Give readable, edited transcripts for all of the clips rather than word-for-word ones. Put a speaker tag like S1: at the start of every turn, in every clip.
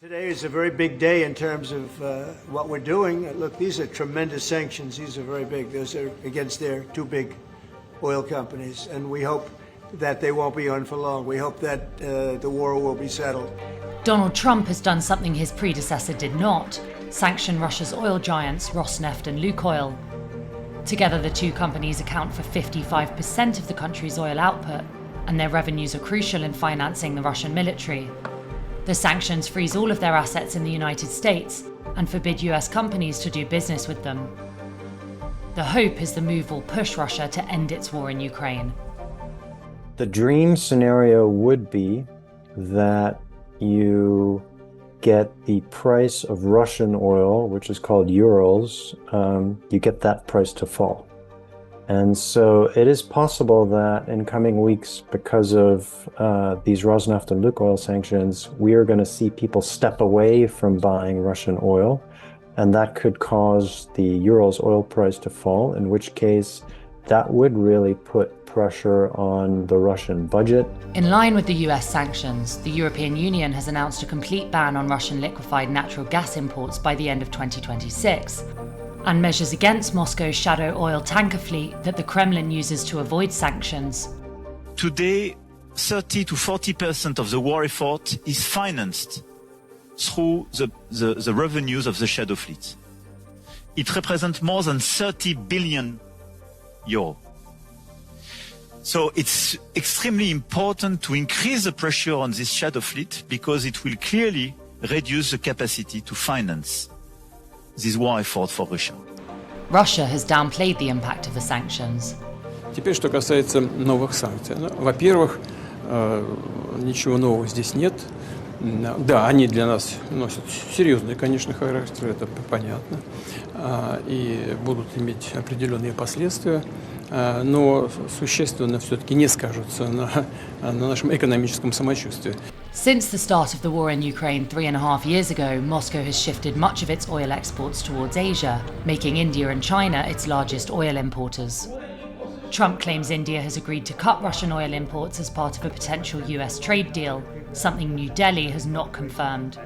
S1: Today is a very big day in terms of what we're doing. Look, these are tremendous sanctions. These are very big. Those are against their two big oil companies, and we hope that they won't be on for long. We hope that the war will be settled.
S2: Donald Trump has done something his predecessor did not: sanction Russia's oil giants Rosneft and Lukoil. Together, the two companies account for 55% of the country's oil output, and their revenues are crucial in financing the Russian military. The sanctions freeze all of their assets in the United States and forbid US companies to do business with them. The hope is the move will push Russia to end its war in Ukraine.
S3: The dream scenario would be that you get the price of Russian oil, which is called Urals, you get that price to fall. And so it is possible that in coming weeks, because of these Rosneft and Lukoil sanctions, we are going to see people step away from buying Russian oil, and that could cause the Urals oil price to fall, in which case that would really put pressure on the Russian budget.
S2: In line with the US sanctions, the European Union has announced a complete ban on Russian liquefied natural gas imports by the end of 2026. And measures against Moscow's shadow oil tanker fleet that the Kremlin uses to avoid sanctions.
S4: Today, 30 to 40% of the war effort is financed through the revenues of the shadow fleet. It represents more than 30 billion euro. So it's extremely important to increase the pressure on this shadow fleet, because it will clearly reduce the capacity to finance this war effort for Russia.
S2: Russia has downplayed the impact of the sanctions.
S5: Теперь, что касается новых санкций. Во-первых, ничего нового здесь нет. Да, они для нас носят серьезный, конечно, характер, это понятно, и будут иметь определенные последствия, но существенно все-таки не скажутся на нашем экономическом самочувствии.
S2: Since the start of the war in Ukraine 3.5 years ago, Moscow has shifted much of its oil exports towards Asia, making India and China its largest oil importers. Trump claims India has agreed to cut Russian oil imports as part of a potential US trade deal, something New Delhi has not confirmed.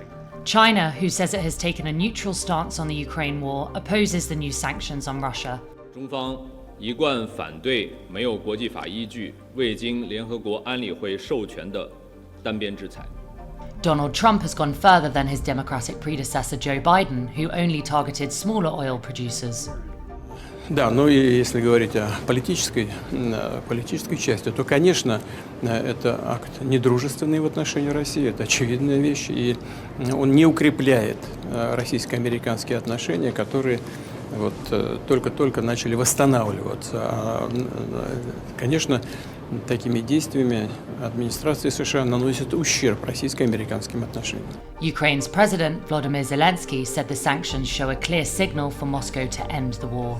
S2: China, who says it has taken a neutral stance on the Ukraine war, opposes the new sanctions on Russia.
S6: 中方一贯反对没有国际法依据、未经联合国安理会授权的单边制裁。
S2: Donald Trump has gone further than his Democratic predecessor Joe Biden, who only targeted smaller oil producers.
S5: Да, но если говорить о политической части, то, конечно, это акт недружественный в отношении России, это очевидная вещь, и он не укрепляет российско-американские отношения, которые вот только-только начали восстанавливаться. Конечно, такими действиями администрация США наносит ущерб российско-американским отношениям.
S2: Ukraine's president, Vladimir Zelensky, said the sanctions show a clear signal for Moscow to end the war.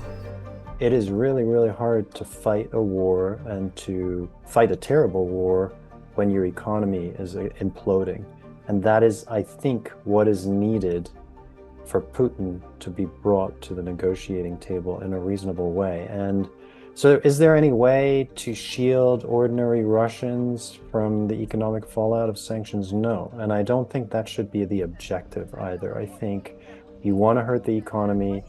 S3: It is really, really hard to fight a war and to fight a terrible war when your economy is imploding. And that is, I think, what is needed for Putin to be brought to the negotiating table in a reasonable way. And so is there any way to shield ordinary Russians from the economic fallout of sanctions? No. And I don't think that should be the objective either. I think you want to hurt the economy,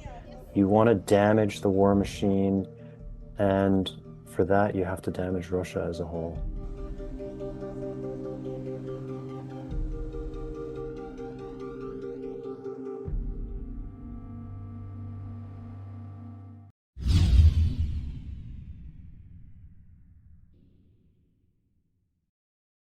S3: you want to damage the war machine, and for that you have to damage Russia as a whole.